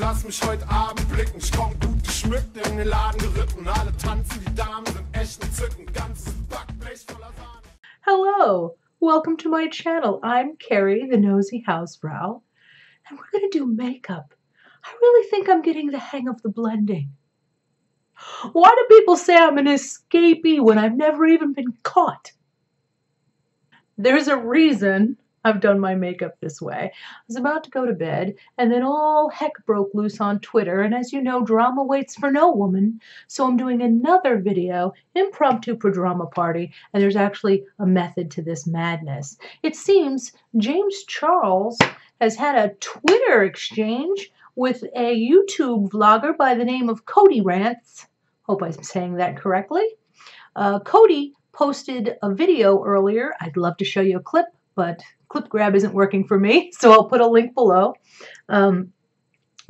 lass mich heute Abend blicken. Ich komm gut geschmückt in den Laden geritten. Alle tanzen, die Damen sind echt entzückend. Ganzes Backblech voller Sahne. Hello, welcome to my channel. I'm Kerry, the nosy housebrow, and we're going to do makeup. I really think I'm getting the hang of the blending. Why do people say I'm an escapee when I've never even been caught? There's a reason I've done my makeup this way. I was about to go to bed, and then all heck broke loose on Twitter, and as you know, drama waits for no woman, so I'm doing another video, Impromptu Padrama Party, and there's actually a method to this madness. It seems James Charles has had a Twitter exchange with a YouTube vlogger by the name of Kodeerants. Hope I'm saying that correctly. Cody posted a video earlier. I'd love to show you a clip, but clip grab isn't working for me, so I'll put a link below.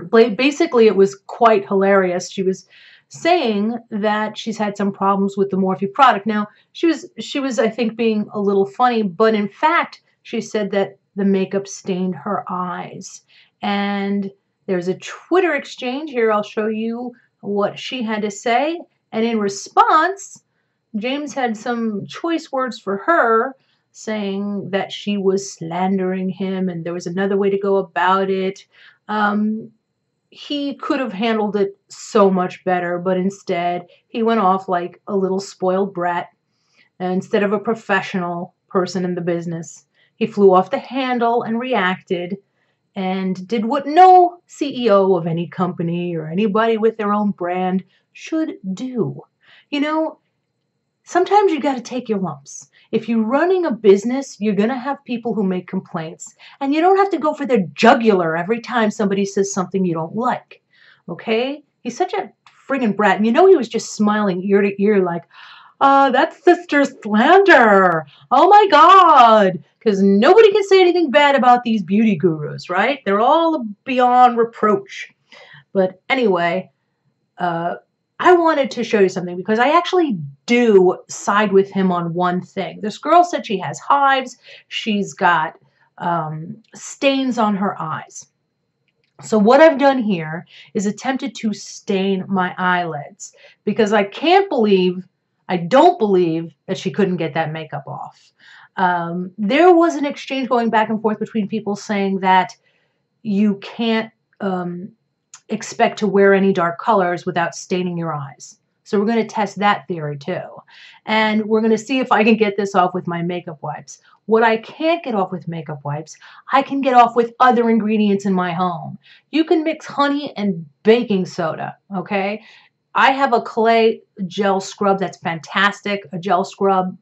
Basically, it was quite hilarious. She was saying that she's had some problems with the Morphe product. Now, she was, I think, being a little funny, but in fact, she said that the makeup stained her eyes. And there's a Twitter exchange here. I'll show you what she had to say. And in response, James had some choice words for her, saying that she was slandering him and there was another way to go about it. He could have handled it so much better, but instead he went off like a little spoiled brat. Instead of a professional person in the business, he flew off the handle and reacted and did what no CEO of any company or anybody with their own brand should do. You know, sometimes you got to take your lumps. If you're running a business, you're going to have people who make complaints, and you don't have to go for their jugular every time somebody says something you don't like. Okay? He's such a friggin' brat. And you know he was just smiling ear to ear like, that's sister slander. Oh my God. Because nobody can say anything bad about these beauty gurus, right? They're all beyond reproach. But anyway, I wanted to show you something because I actually do side with him on one thing. This girl said she has hives. She's got stains on her eyes. So what I've done here is attempted to stain my eyelids because I don't believe that she couldn't get that makeup off. There was an exchange going back and forth between people saying that you can't expect to wear any dark colors without staining your eyes. So we're going to test that theory too. And we're going to see if I can get this off with my makeup wipes. What I can't get off with makeup wipes, I can get off with other ingredients in my home. You can mix honey and baking soda, okay? I have a clay gel scrub that's fantastic, a gel scrub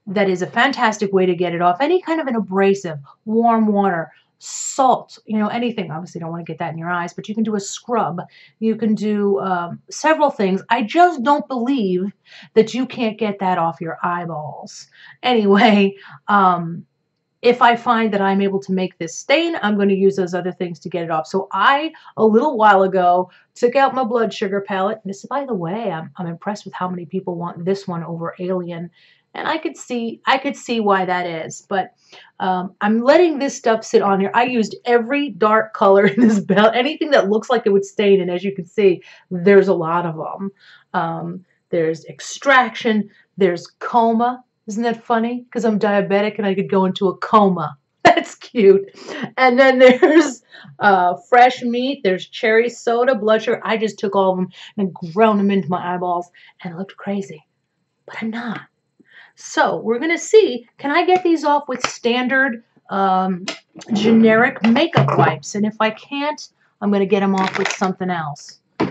that is a fantastic way to get it off. Any kind of an abrasive, warm water, salt, you know, anything. Obviously, you don't want to get that in your eyes, but you can do a scrub. You can do several things. I just don't believe that you can't get that off your eyeballs. Anyway, if I find that I'm able to make this stain, I'm going to use those other things to get it off. So I, a little while ago, took out my blood sugar palette. This, by the way, I'm impressed with how many people want this one over Alien. And I could see why that is, but I'm letting this stuff sit on here. I used every dark color in this palette, anything that looks like it would stain, and as you can see, there's a lot of them. There's Extraction, there's Coma. Isn't that funny? Because I'm diabetic and I could go into a coma. That's cute. And then there's Fresh Meat, there's Cherry Soda, Blood Sugar. I just took all of them and ground them into my eyeballs, and it looked crazy, but I'm not. So we're going to see, can I get these off with standard generic makeup wipes? And if I can't, I'm going to get them off with something else. A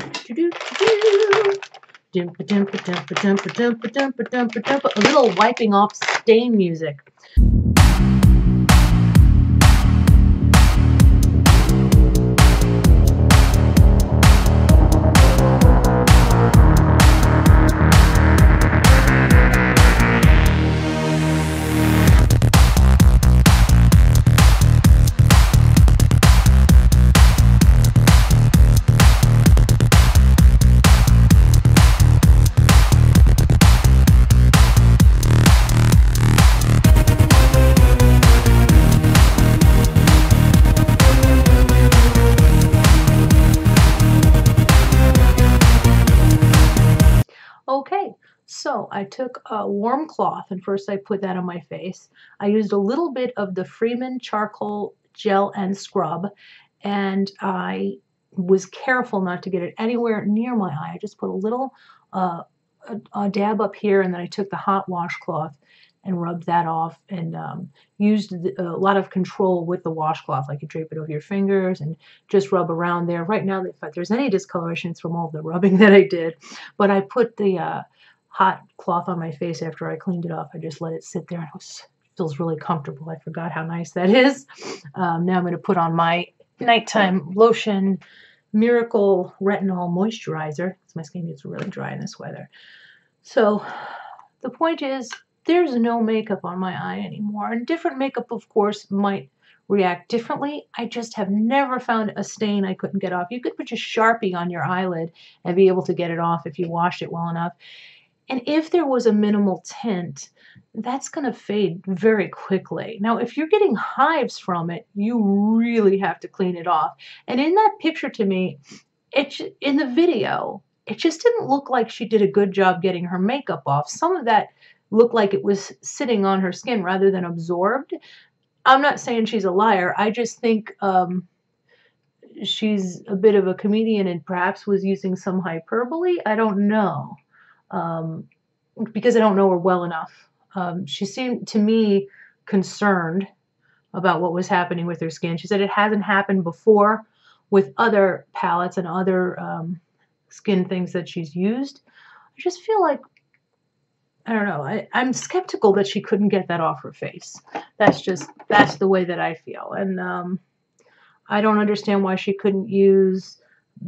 little wiping off stain music. Okay, so I took a warm cloth and first I put that on my face. I used a little bit of the Freeman charcoal gel and scrub, and I was careful not to get it anywhere near my eye. I just put a little a dab up here, and then I took the hot washcloth and rubbed that off, and used a lot of control with the washcloth. Like you drape it over your fingers and just rub around there. Right now, if there's any discoloration, it's from all the rubbing that I did. But I put the hot cloth on my face after I cleaned it off. I just let it sit there, and it feels really comfortable. I forgot how nice that is. Now I'm going to put on my nighttime lotion, Miracle Retinol Moisturizer. My skin gets really dry in this weather. So the point is, there's no makeup on my eye anymore. And different makeup, of course, might react differently. I just have never found a stain I couldn't get off. You could put just Sharpie on your eyelid and be able to get it off if you washed it well enough. And if there was a minimal tint, that's going to fade very quickly. Now, if you're getting hives from it, you really have to clean it off. And in that picture to me, in the video, it just didn't look like she did a good job getting her makeup off. Some of that looked like it was sitting on her skin rather than absorbed. I'm not saying she's a liar. I just think she's a bit of a comedian and perhaps was using some hyperbole. I don't know. Because I don't know her well enough. She seemed to me concerned about what was happening with her skin. She said it hasn't happened before with other palettes and other skin things that she's used. I just feel like, I don't know, I'm skeptical that she couldn't get that off her face. That's the way that I feel. And I don't understand why she couldn't use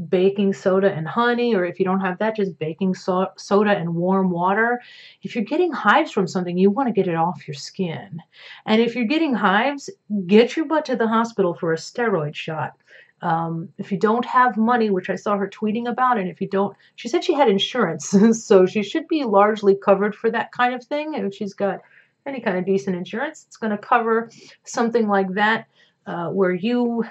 baking soda and honey, or if you don't have that, just baking soda and warm water. If you're getting hives from something, you want to get it off your skin. And if you're getting hives, get your butt to the hospital for a steroid shot. If you don't have money, which I saw her tweeting about, and if you don't, she said she had insurance, so she should be largely covered for that kind of thing. And if she's got any kind of decent insurance, it's going to cover something like that, where you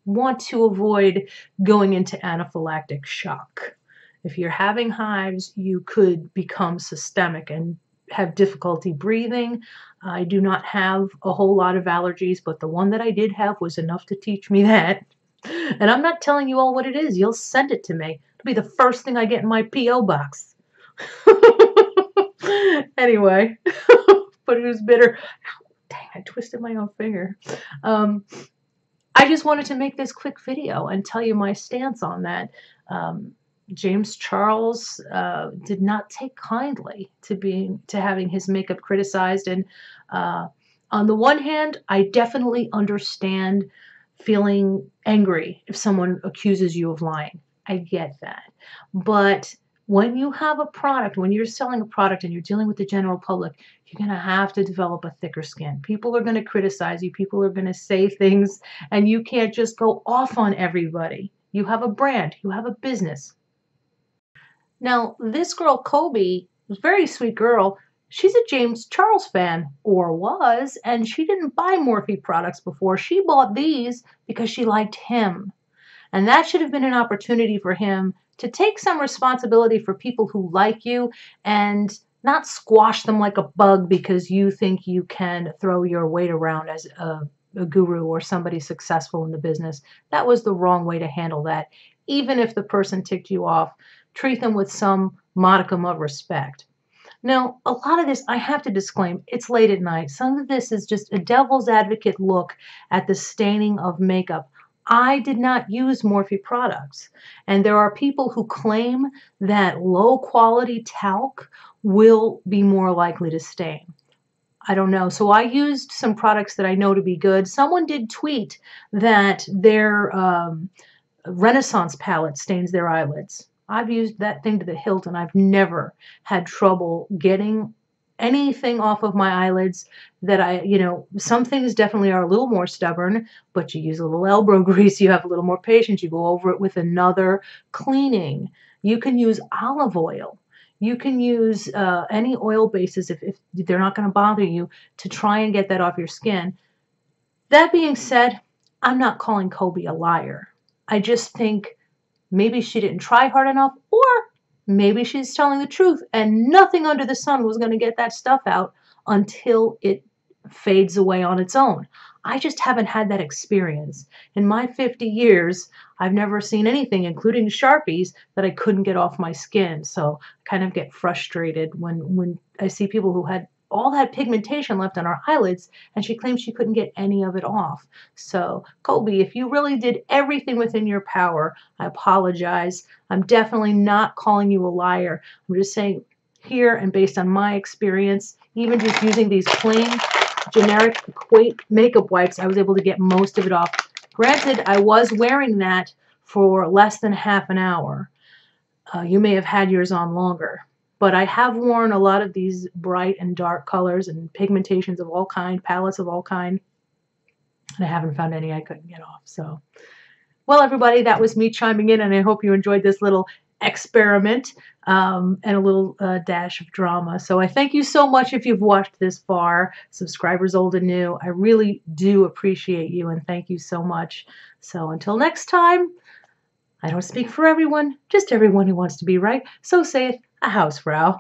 want to avoid going into anaphylactic shock. If you're having hives, you could become systemic and have difficulty breathing. I do not have a whole lot of allergies, but the one that I did have was enough to teach me that. And I'm not telling you all what it is. You'll send it to me. It'll be the first thing I get in my P.O. box. Anyway, but it was bitter. Ow, dang, I twisted my own finger. I just wanted to make this quick video and tell you my stance on that. James Charles did not take kindly to having his makeup criticized. And on the one hand, I definitely understand feeling angry if someone accuses you of lying. I get that. But when you have a product, when you're selling a product and you're dealing with the general public, you're going to have to develop a thicker skin. People are going to criticize you. People are going to say things, and you can't just go off on everybody. You have a brand. You have a business. Now, this girl, Kobe, was a very sweet girl. She's a James Charles fan, or was, and she didn't buy Morphe products before. She bought these because she liked him. And that should have been an opportunity for him to take some responsibility for people who like you and not squash them like a bug because you think you can throw your weight around as a guru or somebody successful in the business. That was the wrong way to handle that. Even if the person ticked you off, treat them with some modicum of respect. Now, a lot of this, I have to disclaim, it's late at night. Some of this is just a devil's advocate look at the staining of makeup. I did not use Morphe products. And there are people who claim that low quality talc will be more likely to stain. I don't know. So I used some products that I know to be good. Someone did tweet that their Renaissance palette stains their eyelids. I've used that thing to the hilt, and I've never had trouble getting anything off of my eyelids that some things definitely are a little more stubborn, but you use a little elbow grease, you have a little more patience, you go over it with another cleaning. You can use olive oil. You can use any oil bases if they're not going to bother you to try and get that off your skin. That being said, I'm not calling Kobe a liar. I just think maybe she didn't try hard enough, or maybe she's telling the truth and nothing under the sun was going to get that stuff out until it fades away on its own. I just haven't had that experience. In my 50 years, I've never seen anything, including Sharpies, that I couldn't get off my skin. So I kind of get frustrated when I see people who had all that pigmentation left on her eyelids, and she claims she couldn't get any of it off. So, Colby, if you really did everything within your power, I apologize. I'm definitely not calling you a liar. I'm just saying here, and based on my experience, even just using these plain, generic Equate makeup wipes, I was able to get most of it off. Granted, I was wearing that for less than half an hour. You may have had yours on longer. But I have worn a lot of these bright and dark colors and pigmentations of all kind, palettes of all kind, and I haven't found any I couldn't get off. So, well, everybody, that was me chiming in, and I hope you enjoyed this little experiment and a little dash of drama. So I thank you so much if you've watched this far, subscribers old and new. I really do appreciate you, and thank you so much. So until next time, I don't speak for everyone, just everyone who wants to be right. So saith a housefrau.